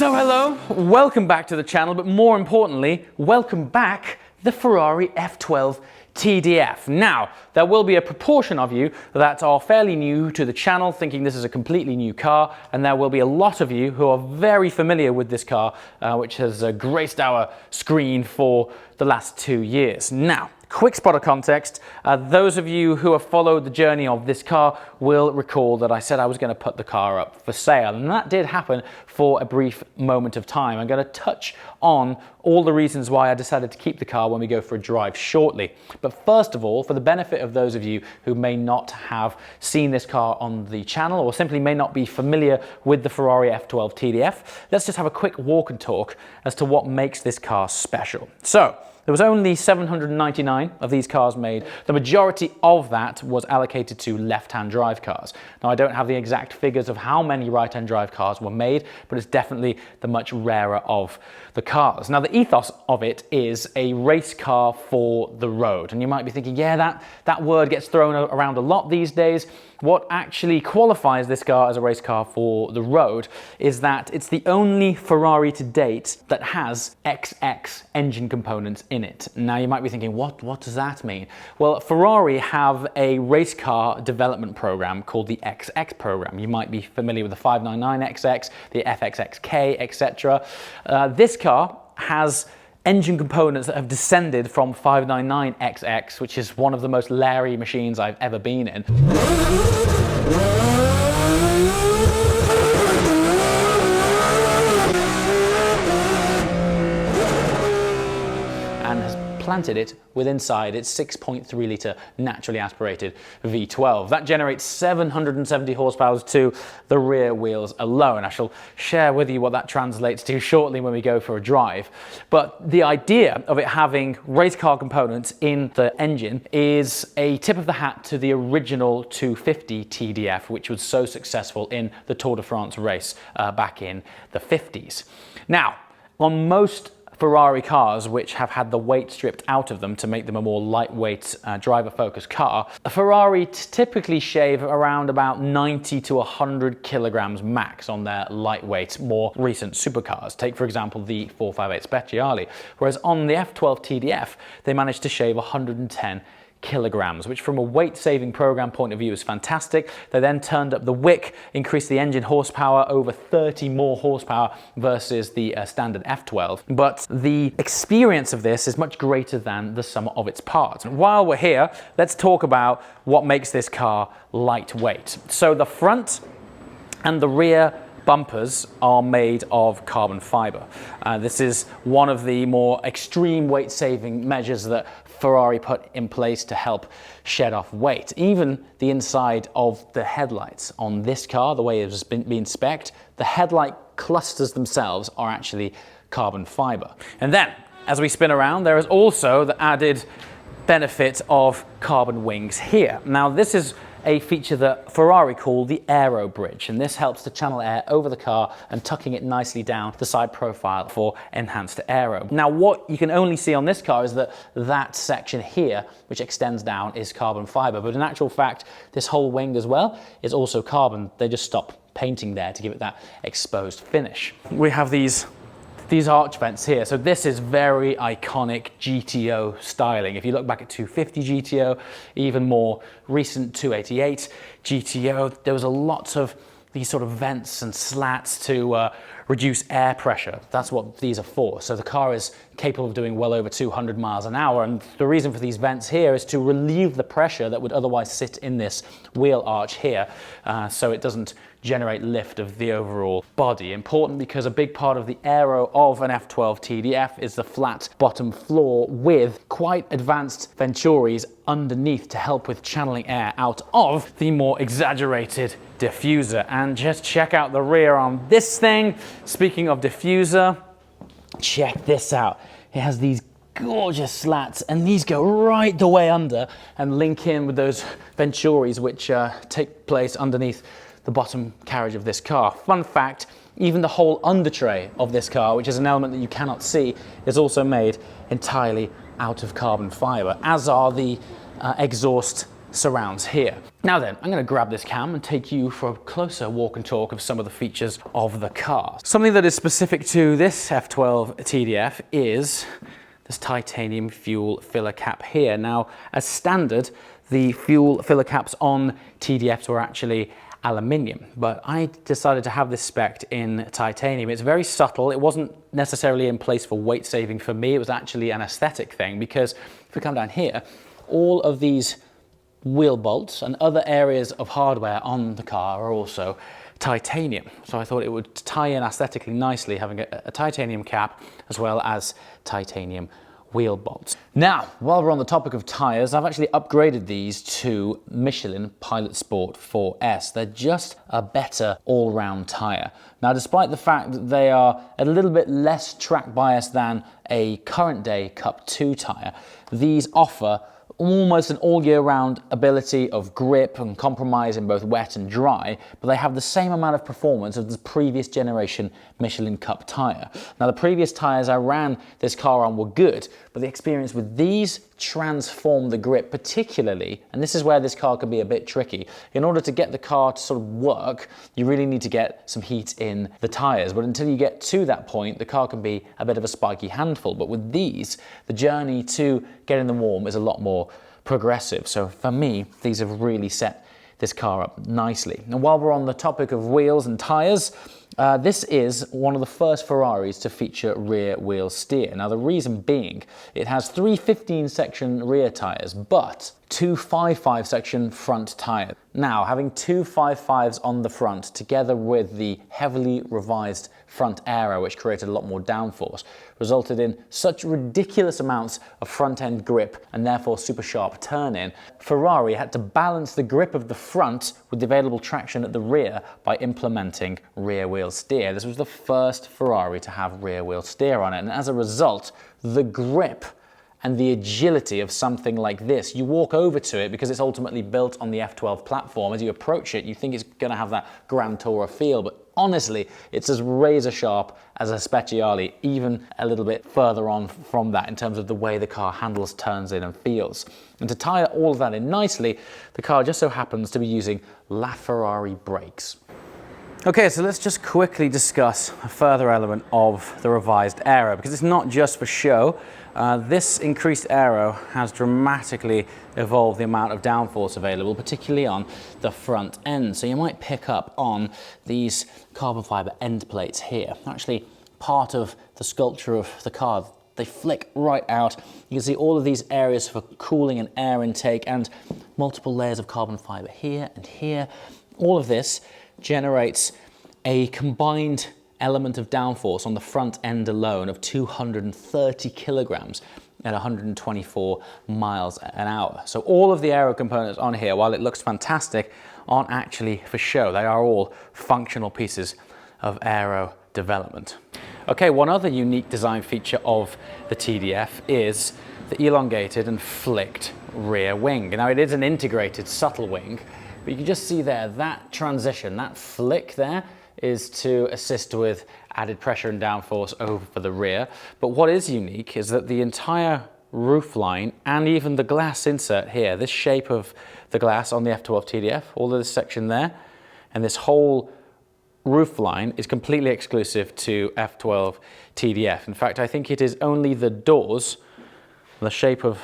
So hello, welcome back to the channel, but more importantly, welcome back the Ferrari F12 TDF. Now, there will be a proportion of you that are fairly new to the channel, thinking this is a completely new car, and there will be a lot of you who are very familiar with this car, which has graced our screen for the last 2 years. Now, quick spot of context, those of you who have followed the journey of this car will recall that I said I was going to put the car up for sale, and that did happen for a brief moment of time. I'm going to touch on all the reasons why I decided to keep the car when we go for a drive shortly. But first of all, for the benefit of those of you who may not have seen this car on the channel or simply may not be familiar with the Ferrari F12 TDF, let's just have a quick walk and talk as to what makes this car special. So, there was only 799 of these cars made. The majority of that was allocated to left-hand drive cars. Now, I don't have the exact figures of how many right-hand drive cars were made, but it's definitely the much rarer of the cars. Now, the ethos of it is a race car for the road. And you might be thinking, yeah, that word gets thrown around a lot these days. What actually qualifies this car as a race car for the road is that it's the only Ferrari to date that has XX engine components in it. Now you might be thinking, what does that mean? Well, Ferrari have a race car development program called the XX program. You might be familiar with the 599XX, the FXXK, etc. This car has engine components that have descended from 599XX, which is one of the most Larry machines I've ever been in. And has planted it with inside its 6.3 litre naturally aspirated V12. That generates 770 horsepower to the rear wheels alone. I shall share with you what that translates to shortly when we go for a drive. But the idea of it having race car components in the engine is a tip of the hat to the original 250 TDF, which was so successful in the Tour de France race back in the 50s. Now, on most Ferrari cars which have had the weight stripped out of them to make them a more lightweight driver-focused car, a Ferrari typically shave around about 90 to 100 kilograms max on their lightweight, more recent supercars. Take, for example, the 458 Speciale, whereas on the F12 TDF, they managed to shave 110 kilograms, which from a weight saving program point of view is fantastic. They then turned up the wick, increased the engine horsepower over 30 more horsepower versus the standard F12. But the experience of this is much greater than the sum of its parts. And while we're here, let's talk about what makes this car lightweight. So the front and the rear bumpers are made of carbon fiber. This is one of the more extreme weight saving measures that Ferrari put in place to help shed off weight. Even the inside of the headlights on this car, the way it's been spec'd, the headlight clusters themselves are actually carbon fiber. And then, as we spin around, there is also the added benefit of carbon wings here. Now, this is a feature that Ferrari call the Aero Bridge, and this helps to channel air over the car and tucking it nicely down the side profile for enhanced aero. Now, what you can only see on this car is that section here, which extends down, is carbon fiber, but in actual fact, this whole wing as well is also carbon. They just stop painting there to give it that exposed finish. We have these arch vents here. So this is very iconic GTO styling. If you look back at 250 GTO, even more recent 288 GTO, there was a lot of these sort of vents and slats to reduce air pressure. That's what these are for. So the car is capable of doing well over 200 miles an hour. And the reason for these vents here is to relieve the pressure that would otherwise sit in this wheel arch here, so it doesn't generate lift of the overall body. Important because a big part of the aero of an F12 TDF is the flat bottom floor with quite advanced venturis underneath to help with channeling air out of the more exaggerated diffuser. And just check out the rear on this thing. Speaking of diffuser, check this out. It has these gorgeous slats, and these go right the way under and link in with those venturis which take place underneath the bottom carriage of this car. Fun fact, even the whole under tray of this car, which is an element that you cannot see, is also made entirely out of carbon fiber, as are the exhaust surrounds here. Now then, I'm going to grab this cam and take you for a closer walk and talk of some of the features of the car. Something that is specific to this F12 TDF is this titanium fuel filler cap here. Now, as standard, the fuel filler caps on TDFs were actually aluminium, but I decided to have this spec'd in titanium. It's very subtle. It wasn't necessarily in place for weight saving for me. It was actually an aesthetic thing, because if we come down here, all of these wheel bolts and other areas of hardware on the car are also titanium. So I thought it would tie in aesthetically nicely, having a titanium cap as well as titanium wheel bolts. Now, while we're on the topic of tires, I've actually upgraded these to Michelin Pilot Sport 4S. They're just a better all-round tire. Now, despite the fact that they are a little bit less track biased than a current day Cup 2 tire, these offer almost an all year round ability of grip and compromise in both wet and dry, but they have the same amount of performance as the previous generation Michelin Cup tyre. Now, the previous tyres I ran this car on were good, but the experience with these transformed the grip particularly, and this is where this car can be a bit tricky. In order to get the car to sort of work, you really need to get some heat in the tyres, but until you get to that point, the car can be a bit of a spiky handful. But with these, the journey to getting them warm is a lot more progressive. So for me, these have really set this car up nicely. And while we're on the topic of wheels and tyres, this is one of the first Ferraris to feature rear wheel steer. Now, the reason being, it has 3 15-section rear tyres, but 2 5.5-section front tyres. Now, having 2 5.5s on the front, together with the heavily revised front aero, which created a lot more downforce, resulted in such ridiculous amounts of front-end grip and therefore super sharp turn-in. Ferrari had to balance the grip of the front with the available traction at the rear by implementing rear wheel steer. This was the first Ferrari to have rear wheel steer on it, and as a result, the grip and the agility of something like this, you walk over to it because it's ultimately built on the F12 platform. As you approach it, you think it's going to have that Grand Tourer feel, but honestly, it's as razor sharp as a Speciale, even a little bit further on from that in terms of the way the car handles, turns in and feels. And to tie all of that in nicely, the car just so happens to be using LaFerrari brakes. Okay, so let's just quickly discuss a further element of the revised aero, because it's not just for show. This increased aero has dramatically evolved the amount of downforce available, particularly on the front end. So you might pick up on these carbon fiber end plates here. Actually, part of the sculpture of the car, they flick right out. You can see all of these areas for cooling and air intake, and multiple layers of carbon fiber here and here. All of this generates a combined element of downforce on the front end alone of 230 kilograms at 124 miles an hour. So all of the aero components on here, while it looks fantastic, aren't actually for show. They are all functional pieces of aero development. Okay, one other unique design feature of the TDF is the elongated and flicked rear wing. Now, it is an integrated subtle wing, but you can just see there, that transition, that flick there is to assist with added pressure and downforce over for the rear. But what is unique is that the entire roof line and even the glass insert here, this shape of the glass on the F12 TDF, all of this section there, and this whole roof line is completely exclusive to F12 TDF. In fact, I think it is only the doors, the shape of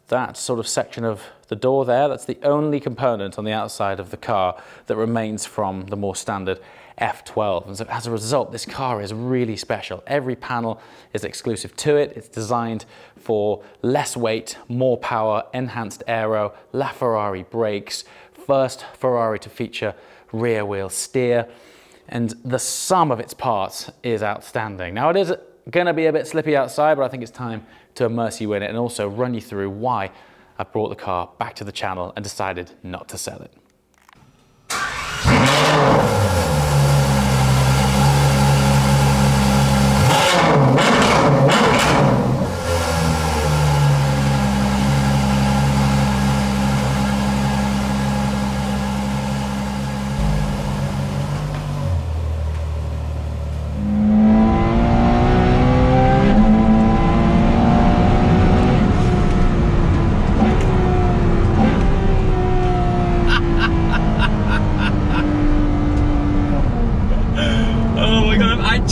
that sort of section of the door there, that's the only component on the outside of the car that remains from the more standard F12. And so as a result, this car is really special. Every panel is exclusive to it. It's designed for less weight, more power, enhanced aero, LaFerrari brakes, first Ferrari to feature rear wheel steer, and the sum of its parts is outstanding. Now, it is going to be a bit slippy outside, but I think it's time to immerse you in it and also run you through why I brought the car back to the channel and decided not to sell it.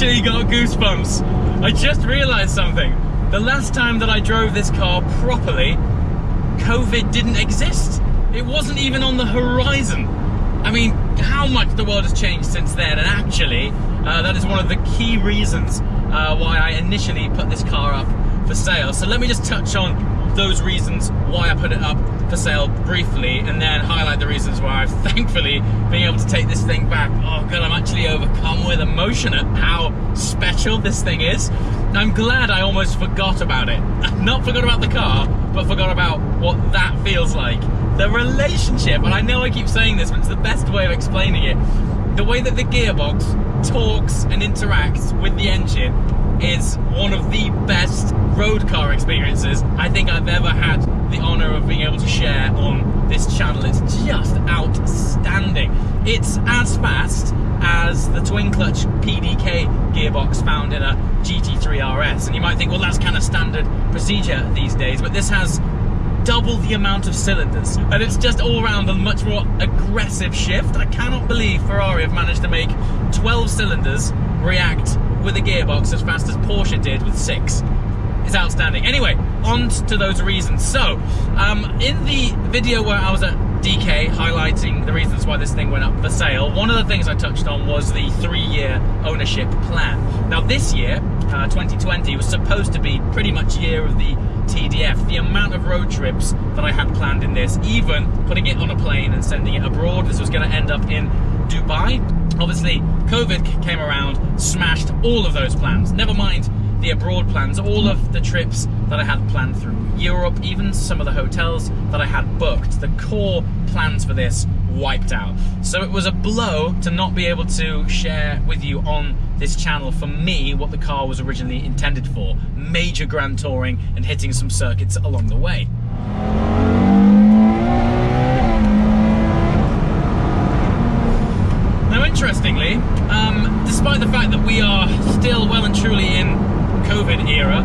literally got goosebumps. I just realized something. The last time that I drove this car properly, COVID didn't exist. It wasn't even on the horizon. I mean, how much the world has changed since then, and actually, that is one of the key reasons why I initially put this car up for sale. So let me just touch on those reasons why I put it up for sale briefly, and then highlight the reasons why I've thankfully been able to take this thing back. Oh god, I'm actually overcome with emotion at how special this thing is. I'm glad I almost forgot about it. Not forgot about the car, but forgot about what that feels like. The relationship, and I know I keep saying this, but it's the best way of explaining it. The way that the gearbox talks and interacts with the engine is one of the best road car experiences I think I've ever had the honor of being able to share on this channel. It's just outstanding. It's as fast as the twin clutch PDK gearbox found in a GT3 RS, and you might think, well, that's kind of standard procedure these days, but this has double the amount of cylinders, and it's just all around a much more aggressive shift. I cannot believe Ferrari have managed to make 12 cylinders react with a gearbox as fast as Porsche did with 6. It's outstanding. Anyway, on to those reasons. So, in the video where I was at DK highlighting the reasons why this thing went up for sale, one of the things I touched on was the 3-year ownership plan. Now this year, 2020, was supposed to be pretty much year of the TDF. The amount of road trips that I had planned in this, even putting it on a plane and sending it abroad, this was going to end up in Dubai. Obviously, COVID came around, smashed all of those plans. Never mind the abroad plans, all of the trips that I had planned through Europe, even some of the hotels that I had booked. The core plans for this wiped out. So it was a blow to not be able to share with you on this channel, for me, what the car was originally intended for. Major grand touring and hitting some circuits along the way. Now, interestingly, despite the fact that we are still well and truly in COVID era,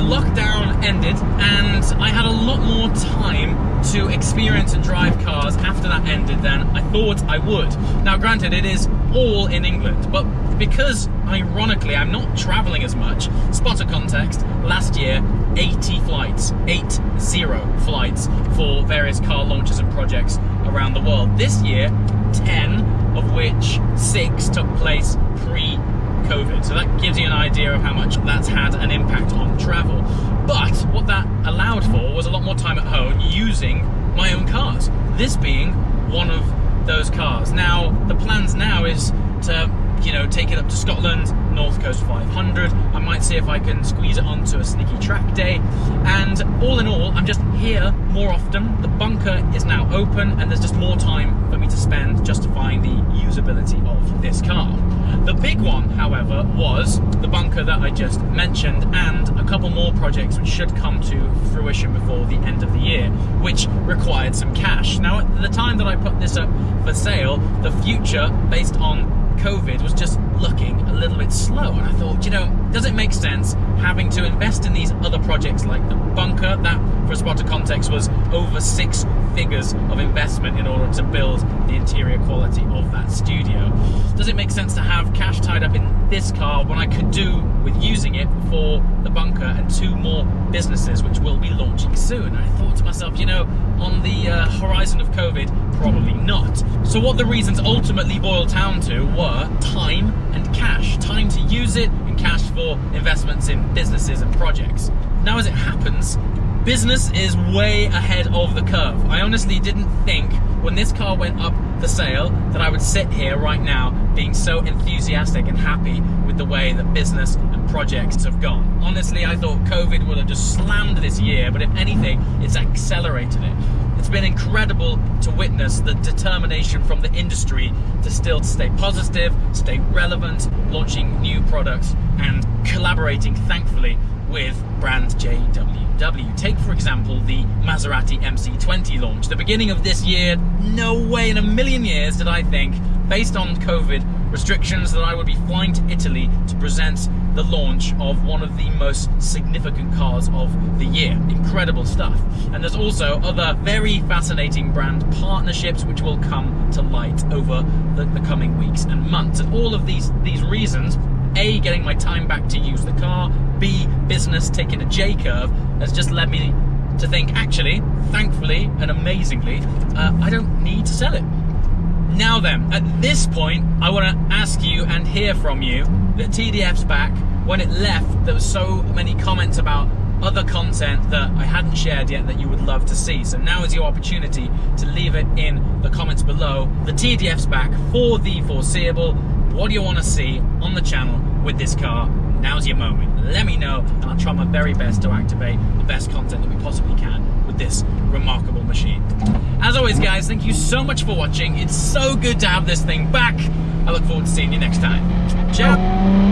lockdown ended, and I had a lot more time to experience and drive cars after that ended than I thought I would. Now granted, it is all in England, but because ironically I'm not traveling as much, spot of context, last year 80 flights for various car launches and projects around the world. This year, 10, of which 6 took place pre-COVID. So that gives you an idea of how much that's had an impact on travel. But what that allowed for was a lot more time at home using my own cars. This being one of those cars. Now, the plans now is to, take it up to Scotland, North Coast 500. I might see if I can squeeze it onto a sneaky track day. And all in all, I'm just here more often. The bunker is now open, and there's just more time for me to spend justifying the usability of this car. The big one, however, was the bunker that I just mentioned, and a couple more projects which should come to fruition before the end of the year, which required some cash. Now, at the time that I put this up for sale, the future, based on COVID, was just looking a little bit slow, and I thought, does it make sense having to invest in these other projects like the bunker, that, for a spot of context, was over 6 figures of investment in order to build the interior quality of that studio? Does it make sense to have cash tied up in this car when I could do with using it for the bunker and 2 more businesses which will be launching soon? And I thought to myself, on the horizon of COVID, probably not. So what the reasons ultimately boiled down to were time and cash. Time to use it, and cash for investments in businesses and projects. Now, as it happens, business is way ahead of the curve. I honestly didn't think when this car went up for sale that I would sit here right now being so enthusiastic and happy with the way that business and projects have gone. Honestly, I thought COVID would have just slammed this year, but if anything, it's accelerated it. It's been incredible to witness the determination from the industry to still stay positive, stay relevant, launching new products, and collaborating, thankfully, with brand JWW. Take, for example, the Maserati MC20 launch. The beginning of this year, no way in a million years did I think, based on COVID restrictions, that I would be flying to Italy to present the launch of one of the most significant cars of the year. Incredible stuff. And there's also other very fascinating brand partnerships which will come to light over the coming weeks and months. And all of these reasons A, getting my time back to use the car, B, business taking a J-curve, has just led me to think, actually, thankfully and amazingly, I don't need to sell it. Now then, at this point, I want to ask you and hear from you. The TDF's back. When it left, there were so many comments about other content that I hadn't shared yet that you would love to see. So now is your opportunity to leave it in the comments below. The TDF's back for the foreseeable. What do you want to see on the channel with this car? Now's your moment. Let me know, and I'll try my very best to activate the best content that we possibly can with this remarkable machine. As always, guys, thank you so much for watching. It's so good to have this thing back. I look forward to seeing you next time. Ciao.